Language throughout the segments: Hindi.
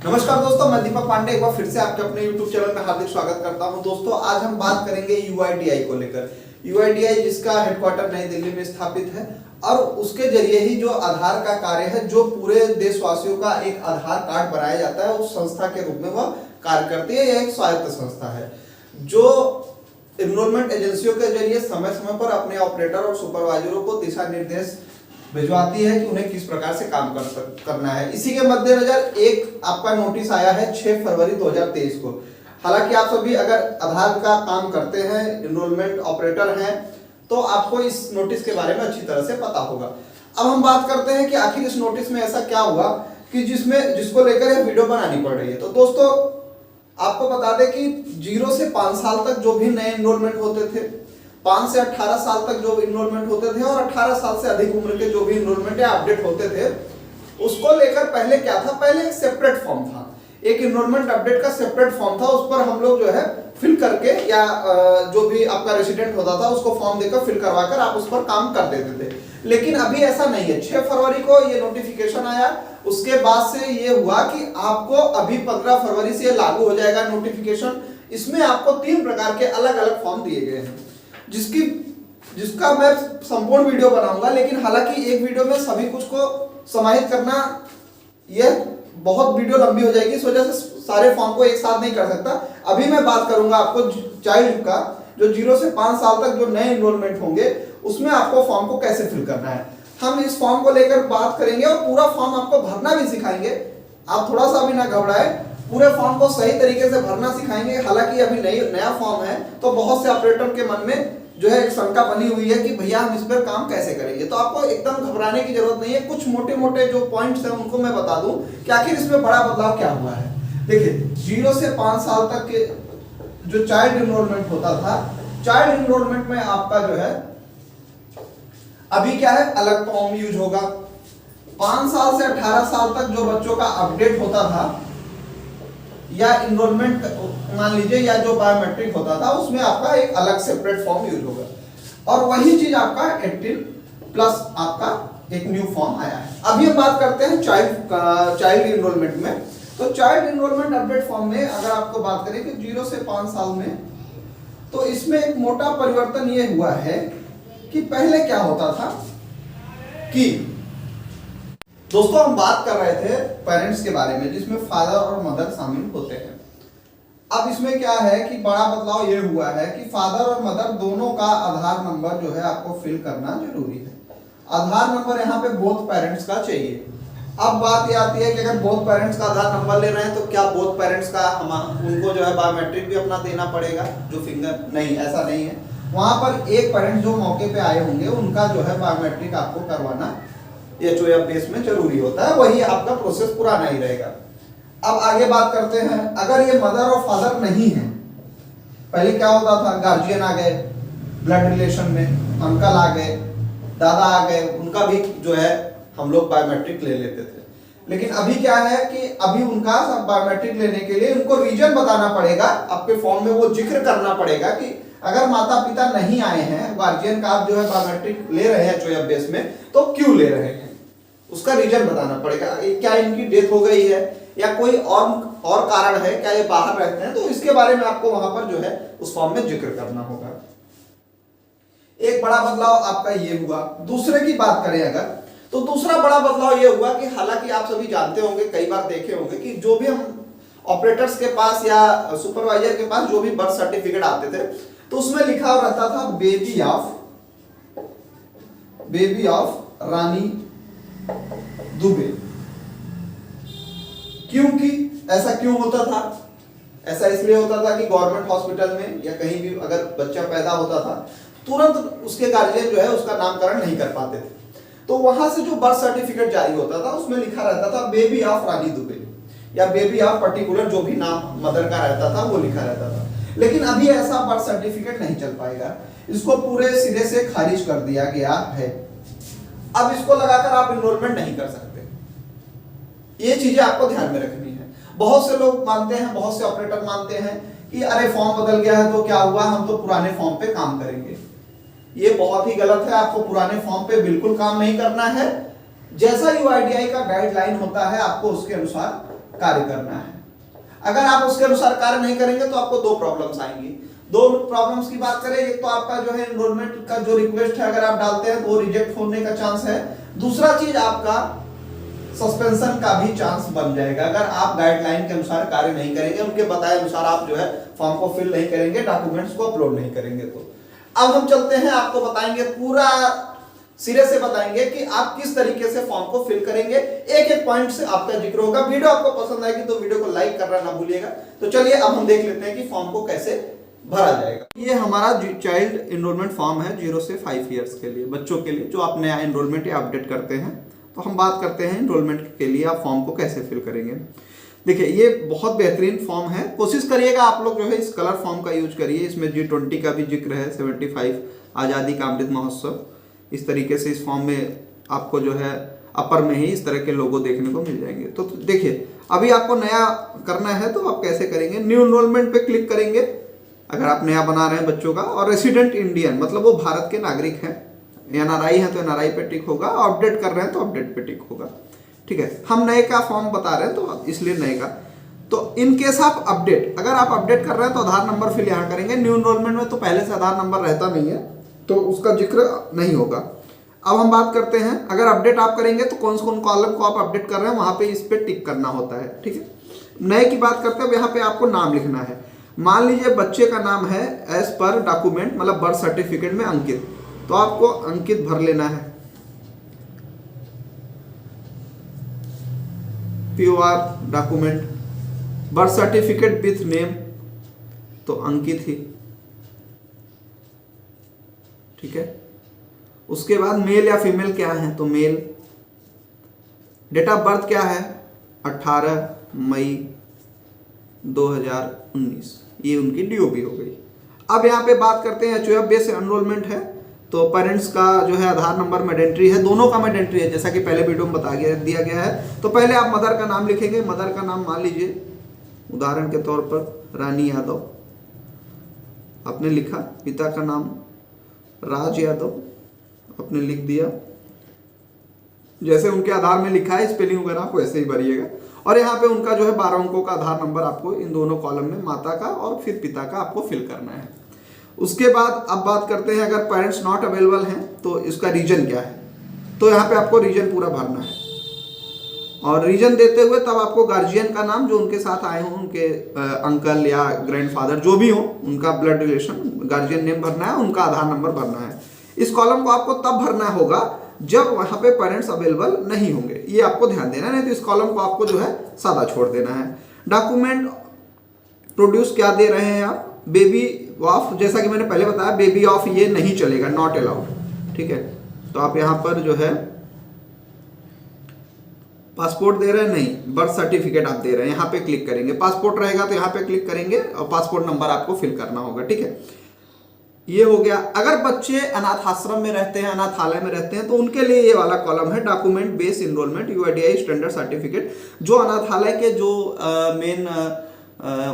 नमस्कार दोस्तों, मैं दीपक पांडे एक बार फिर से आपके अपने YouTube चैनल में हार्दिक स्वागत करता हूं। दोस्तों आज हम बात करेंगे UIDAI को लेकर। UIDAI जिसका हेडक्वार्टर नई दिल्ली में स्थापित है और उसके जरिए ही जो आधार का कार्य है, जो पूरे देशवासियों का एक आधार कार्ड बनाया जाता है, उस संस्था के रूप में वह कार्य करती है। यह एक स्वायत्त संस्था है जो एनरोलमेंट एजेंसियों के जरिए समय समय पर अपने ऑपरेटर और सुपरवाइजरों को दिशा निर्देश भिजवाती है कि उन्हें किस प्रकार से काम करना है। इसी के मद्देनजर एक आपका नोटिस आया है 6 फरवरी 2023 को। हालांकि आप सभी अगर आधार का काम करते हैं, एनरोलमेंट ऑपरेटर हैं, तो आपको इस नोटिस के बारे में अच्छी तरह से पता होगा। अब हम बात करते हैं कि आखिर इस नोटिस में ऐसा क्या हुआ कि जिसको लेकर यह वीडियो बनानी पड़ रही है। तो दोस्तों आपको बता दें कि 0 से 5 साल तक जो भी नए एनरोलमेंट होते थे, 5 से 18 साल तक जो इनरोलमेंट होते थे और 18 साल से अधिक उम्र के जो भी इनरोलमेंट या अपडेट होते थे, उसको लेकर पहले क्या था, पहले एक सेपरेट फॉर्म था, एक इनरोलमेंट अपडेट का सेपरेट फॉर्म था। उस पर हम लोग जो है फिल करके या जो भी आपका रेसिडेंट होता था उसको फॉर्म देकर फिल करवाकर आप उस पर काम कर देते थे। लेकिन अभी ऐसा नहीं है। 6 फरवरी को ये नोटिफिकेशन आया, उसके बाद से ये हुआ कि आपको अभी 15 फरवरी से लागू हो जाएगा नोटिफिकेशन। इसमें आपको 3 प्रकार के अलग अलग फॉर्म दिए गए हैं, जिसका मैं संपूर्ण वीडियो बनाऊंगा। लेकिन हालांकि एक वीडियो में सभी कुछ को समाहित करना यह बहुत वीडियो लंबी हो जाएगी, इस वजह से सारे फॉर्म को एक साथ नहीं कर सकता। अभी मैं बात करूंगा आपको चाइल्ड का, जो 0 से 5 साल तक जो नए एनरोलमेंट होंगे उसमें आपको फॉर्म को कैसे फिल करना है। हम इस फॉर्म को लेकर बात करेंगे और पूरा फॉर्म आपको भरना भी सिखाएंगे। आप थोड़ा सा भी ना घबराए, पूरे फॉर्म को सही तरीके से भरना सिखाएंगे। हालांकि अभी नया फॉर्म है तो बहुत से ऑपरेटर के मन में जो है एक शंका बनी हुई है कि भैया हम इस पर काम कैसे करेंगे। तो आपको एकदम घबराने की जरूरत नहीं है। कुछ मोटे मोटे जो पॉइंट्स हैं उनको मैं बता दूं कि आखिर इसमें बड़ा बदलाव क्या हुआ है। देखिए 0 से 5 साल तक के जो चाइल्ड एनरोलमेंट होता था, चाइल्ड एनरोलमेंट में आपका जो है अभी क्या है, अलग फॉर्म यूज होगा। 5 साल से 18 साल तक जो बच्चों का अपडेट होता था या इनरोलमेंट मान लीजिए या जो बायोमेट्रिक होता था, उसमें आपका एक अलग सेपरेट फॉर्म यूज होगा। और वही चीज आपका 18 प्लस आपका एक न्यू फॉर्म आया है। अभी हम बात करते हैं चाइल्ड इनरोलमेंट में। तो चाइल्ड इनरोलमेंट अपडेट फॉर्म में अगर आपको बात करें कि 0 से 5 साल में, तो इसमें एक मोटा परिवर्तन ये हुआ है कि पहले क्या होता था कि दोस्तों हम बात कर रहे थे पेरेंट्स के बारे में, जिसमें फादर और मदर शामिल होते हैं। अब इसमें क्या है कि बड़ा बदलाव ये हुआ है कि फादर और मदर दोनों का आधार नंबर जो है आपको फिल करना जरूरी है। आधार नंबर यहाँ पे बोथ पेरेंट्स का चाहिए। अब बात ये आती है कि अगर बोथ पेरेंट्स का आधार नंबर ले रहे हैं तो क्या बोथ पेरेंट्स का उनको जो है बायोमेट्रिक भी अपना देना पड़ेगा, जो फिंगर? नहीं, ऐसा नहीं है। वहां पर एक पेरेंट्स जो मौके पे आए होंगे उनका जो है बायोमेट्रिक आपको करवाना HOF बेस में जरूरी होता है, वही आपका प्रोसेस पुराना ही रहेगा। अब आगे बात करते हैं, अगर ये मदर और फादर नहीं है, पहले क्या होता था, गार्जियन आ गए ब्लड रिलेशन में, अंकल आ गए, दादा आ गए, उनका भी जो है हम लोग बायोमेट्रिक ले लेते थे। लेकिन अभी क्या है कि अभी उनका सब बायोमेट्रिक लेने के लिए उनको रीजन बताना पड़ेगा। आपके फॉर्म में वो जिक्र करना पड़ेगा कि अगर माता पिता नहीं आए हैं, गार्जियन का आप जो है बायोमेट्रिक ले रहे हैं HOF बेस में, तो क्यों ले रहे हैं, उसका रीजन बताना पड़ेगा। क्या इनकी डेथ हो गई है या कोई और कारण है, क्या ये बाहर रहते हैं, तो इसके बारे में आपको वहां पर जो है उस फॉर्म में जिक्र करना होगा। एक बड़ा बदलाव आपका ये हुआ। दूसरे की बात करें अगर, तो दूसरा बड़ा बदलाव ये हुआ कि हालांकि आप सभी जानते होंगे, कई बार देखे होंगे कि जो भी हम ऑपरेटर्स के पास या सुपरवाइजर के पास जो भी बर्थ सर्टिफिकेट आते थे, तो उसमें लिखा रहता था बेबी ऑफ रानी दुबे। क्योंकि ऐसा क्यों होता था? ऐसा इसलिए होता था कि गवर्नमेंट हॉस्पिटल में या कहीं भी अगर बच्चा पैदा होता था, तुरंत उसके गार्जियन जो है उसका नामकरण नहीं कर पाते थे। तो वहां से जो बर्थ सर्टिफिकेट जारी होता था उसमें लिखा रहता था बेबी ऑफ रानी दुबे या बेबी ऑफ पर्टिकुलर जो भी नाम मदर का रहता था वो लिखा रहता था। लेकिन अभी ऐसा बर्थ सर्टिफिकेट नहीं चल पाएगा, इसको पूरे सिरे से खारिज कर दिया गया है। अब इसको लगाकर आप इनरोलमेंट नहीं कर सकते। ये चीजें आपको ध्यान में रखनी है। बहुत से लोग मानते हैं, बहुत से ऑपरेटर मानते हैं कि अरे फॉर्म बदल गया है तो क्या हुआ, हम तो पुराने फॉर्म पे काम करेंगे। ये बहुत ही गलत है। आपको पुराने फॉर्म पे बिल्कुल काम नहीं करना है। जैसा UIDAI का गाइडलाइन होता है आपको उसके अनुसार कार्य करना है। अगर आप उसके अनुसार कार्य नहीं करेंगे तो आपको दो प्रॉब्लम्स आएंगी। दो प्रॉब्लम्स की बात करें, एक तो आपका जो है एनरोलमेंट का जो रिक्वेस्ट है अगर आप डालते हैं तो वो रिजेक्ट होने का चांस है। दूसरा चीज आपका सस्पेंशन का भी चांस बन जाएगा अगर आप गाइडलाइन के अनुसार कार्य नहीं करेंगे, उनके बताए अनुसार आप जो है फॉर्म को फिल नहीं करेंगे, डॉक्यूमेंट्स को अपलोड नहीं करेंगे। तो अब हम चलते हैं, आपको बताएंगे पूरा सिरे से बताएंगे कि आप किस तरीके से फॉर्म को फिल करेंगे। एक एक पॉइंट से आपका जिक्र होगा। वीडियो आपको पसंद आएगी तो वीडियो को लाइक करना ना भूलिएगा। तो चलिए अब हम देख लेते हैं कि फॉर्म को कैसे भरा जाएगा। ये हमारा चाइल्ड एनरोलमेंट फॉर्म है 0 से 5 इयर्स के लिए, बच्चों के लिए जो आप नया एनरोलमेंट या अपडेट करते हैं। तो हम बात करते हैं एनरोलमेंट के लिए आप फॉर्म को कैसे फिल करेंगे। देखिए ये बहुत बेहतरीन फॉर्म है, कोशिश करिएगा आप लोग जो है इस कलर फॉर्म का यूज करिए। इसमें G20 का भी जिक्र है, 75 आज़ादी का अमृत महोत्सव। इस तरीके से इस फॉर्म में आपको जो है अपर में ही इस तरह के लोगो देखने को मिल जाएंगे। तो देखिए अभी आपको नया करना है तो आप कैसे करेंगे, न्यू एनरोलमेंट पे क्लिक करेंगे अगर आप नया बना रहे हैं बच्चों का, और रेसिडेंट इंडियन मतलब वो भारत के नागरिक हैं, NRI है तो NRI पे टिक होगा, अपडेट कर रहे हैं तो अपडेट पे टिक होगा। ठीक है, हम नए का फॉर्म बता रहे हैं तो इसलिए नए का। तो इन केस आप अपडेट, अगर आप अपडेट कर रहे हैं तो आधार नंबर फिल यहाँ करेंगे। न्यू एनरोलमेंट में तो पहले से आधार नंबर रहता नहीं है तो उसका जिक्र नहीं होगा। अब हम बात करते हैं अगर अपडेट आप करेंगे तो कौन कौन कॉलम को आप अपडेट कर रहे हैं वहां पे इस पे टिक करना होता है। ठीक है, नए की बात करते हैं, यहाँ पे आपको नाम लिखना है। मान लीजिए बच्चे का नाम है एज पर डॉक्यूमेंट मतलब बर्थ सर्टिफिकेट में अंकित, तो आपको अंकित भर लेना है। POR document, birth certificate with name तो अंकित ही। ठीक है, उसके बाद मेल या फीमेल क्या है तो मेल। डेट ऑफ बर्थ क्या है 18 मई 2019, ये उनकी DOB हो गई। अब यहाँ पे बात करते हैं HUF बेस एनरोलमेंट है तो पेरेंट्स का जो है आधार नंबर मैंडेटरी है, दोनों का मैंडेटरी है जैसा कि पहले वीडियो में दिया गया है। तो पहले आप मदर का नाम लिखेंगे। मदर का नाम मान लीजिए उदाहरण के तौर पर रानी यादव आपने लिखा। पिता का नाम राज यादव आपने लिख दिया, जैसे उनके आधार में लिखा है स्पेलिंग वगैरह आप वैसे ही भरिएगा। और यहाँ पे उनका जो है 12 अंकों का आधार नंबर आपको इन दोनों कॉलम में माता का और फिर पिता का आपको फिल करना है। उसके बाद अब बात करते हैं अगर पेरेंट्स नॉट अवेलेबल हैं तो इसका रीजन क्या है, तो यहाँ पे आपको रीजन पूरा भरना है। और रीजन देते हुए तब आपको गार्जियन का नाम जो उनके साथ आए हों, उनके अंकल या ग्रैंडफादर जो भी हो, उनका ब्लड रिलेशन गार्जियन नेम भरना है, उनका आधार नंबर भरना है। इस कॉलम को आपको तब भरना होगा जब वहां पे पेरेंट्स अवेलेबल नहीं होंगे, ये आपको ध्यान देना है, नहीं तो इस कॉलम को आपको जो है सादा छोड़ देना है। डॉक्यूमेंट प्रोड्यूस क्या दे रहे हैं आप, बेबी ऑफ, जैसा कि मैंने पहले बताया बेबी ऑफ ये नहीं चलेगा, नॉट अलाउड। ठीक है, तो आप यहां पर जो है पासपोर्ट दे रहे हैं नहीं, बर्थ सर्टिफिकेट आप दे रहे हैं, यहाँ पे क्लिक करेंगे। पासपोर्ट रहेगा तो यहाँ पे क्लिक करेंगे और पासपोर्ट नंबर आपको फिल करना होगा। ठीक है, ये हो गया। अगर बच्चे अनाथ आश्रम में रहते हैं, अनाथालय में रहते हैं तो उनके लिए ये वाला कॉलम है document base enrolment UIDAI standard certificate. जो अनाथालय के जो मेन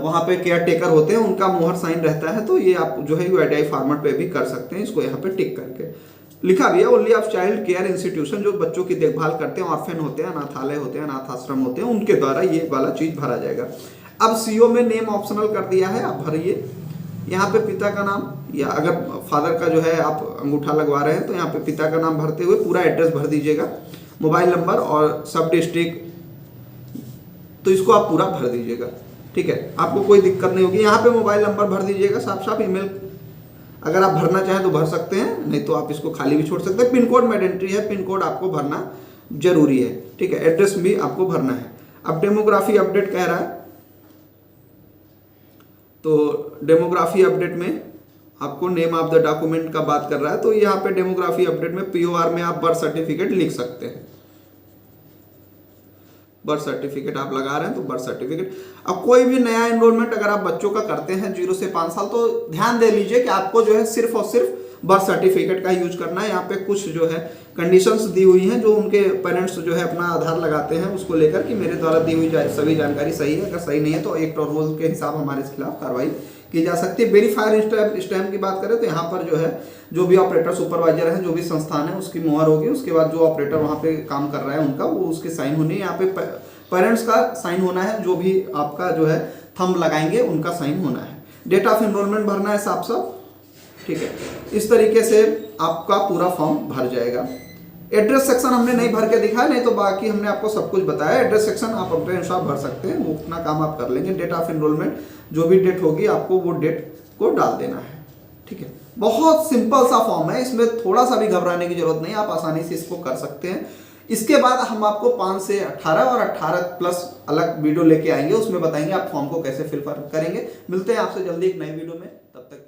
वहाँ पे केयर टेकर होते हैं उनका मोहर साइन रहता है, तो ये आप जो है UIDAI फॉर्मेट पे भी कर सकते हैं। इसको यहाँ पे टिक करके लिखा भी है only of child care institution, जो बच्चों की देखभाल करते हैं, ऑर्फेन होते हैं, अनाथालय होते हैं, अनाथ आश्रम होते हैं, उनके द्वारा ये वाला चीज भरा जाएगा। अब CO में नेम ऑप्शनल कर दिया है, आप भरिए। यहाँ पे पिता का नाम, या अगर फादर का जो है आप अंगूठा लगवा रहे हैं तो यहाँ पे पिता का नाम भरते हुए पूरा एड्रेस भर दीजिएगा, मोबाइल नंबर और सब डिस्ट्रिक्ट, तो इसको आप पूरा भर दीजिएगा। ठीक है, आपको कोई दिक्कत नहीं होगी। यहाँ पे मोबाइल नंबर भर दीजिएगा साफ साफ। ईमेल अगर आप भरना चाहें तो भर सकते हैं, नहीं तो आप इसको खाली भी छोड़ सकते हैं। पिन कोड मैंडेटरी है, पिन कोड आपको भरना जरूरी है। ठीक है, एड्रेस भी आपको भरना है। अब डेमोग्राफी अपडेट कह रहा है तो डेमोग्राफी अपडेट में आपको नेम ऑफ द डॉक्यूमेंट का बात कर रहा है, तो यहाँ पे डेमोग्राफी अपडेट में POR में आप बर्थ सर्टिफिकेट लिख सकते हैं। बर्थ सर्टिफिकेट आप लगा रहे हैं तो बर्थ सर्टिफिकेट। अब कोई भी नया एनरोलमेंट अगर आप बच्चों का करते हैं 0 से 5 साल, तो ध्यान दे लीजिए कि आपको जो है सिर्फ और सिर्फ बर्थ सर्टिफिकेट का यूज करना है। यहाँ पे कुछ जो है कंडीशंस दी हुई हैं जो उनके पेरेंट्स जो है अपना आधार लगाते हैं उसको लेकर कि मेरे द्वारा दी हुई सभी जानकारी सही है, अगर सही नहीं है तो एक्ट और रूल के हिसाब हमारे खिलाफ कार्रवाई की जा सकती है। वेरीफायर स्टैम्प की बात करें तो यहाँ पर जो है जो भी ऑपरेटर सुपरवाइजर है, जो भी संस्थान है उसकी मुहर होगी, उसके बाद जो ऑपरेटर वहाँ पे काम कर रहा है उनका वो उसके साइन होने। यहाँ पे पेरेंट्स का साइन होना है, जो भी आपका जो है थंब लगाएंगे उनका साइन होना है। डेट ऑफ एनरोलमेंट भरना है साफ साफ, ठीक है। इस तरीके से आपका पूरा फॉर्म भर जाएगा। एड्रेस सेक्शन हमने नहीं भर के दिखाया, नहीं तो बाकी हमने आपको सब कुछ बताया। एड्रेस सेक्शन आप अपने अनुसार भर सकते हैं, वो उतना काम आप कर लेंगे। डेट ऑफ एनरोलमेंट जो भी डेट होगी आपको वो डेट को डाल देना है, ठीक है। बहुत सिंपल सा फॉर्म है, इसमें थोड़ा सा भी घबराने की जरूरत नहीं, आप आसानी से इसको कर सकते हैं। इसके बाद हम आपको 5 से 18 और 18 प्लस अलग वीडियो लेके आएंगे, उसमें बताएंगे आप फॉर्म को कैसे फिल करेंगे। मिलते हैं आपसे जल्दी एक नई वीडियो में, तब तक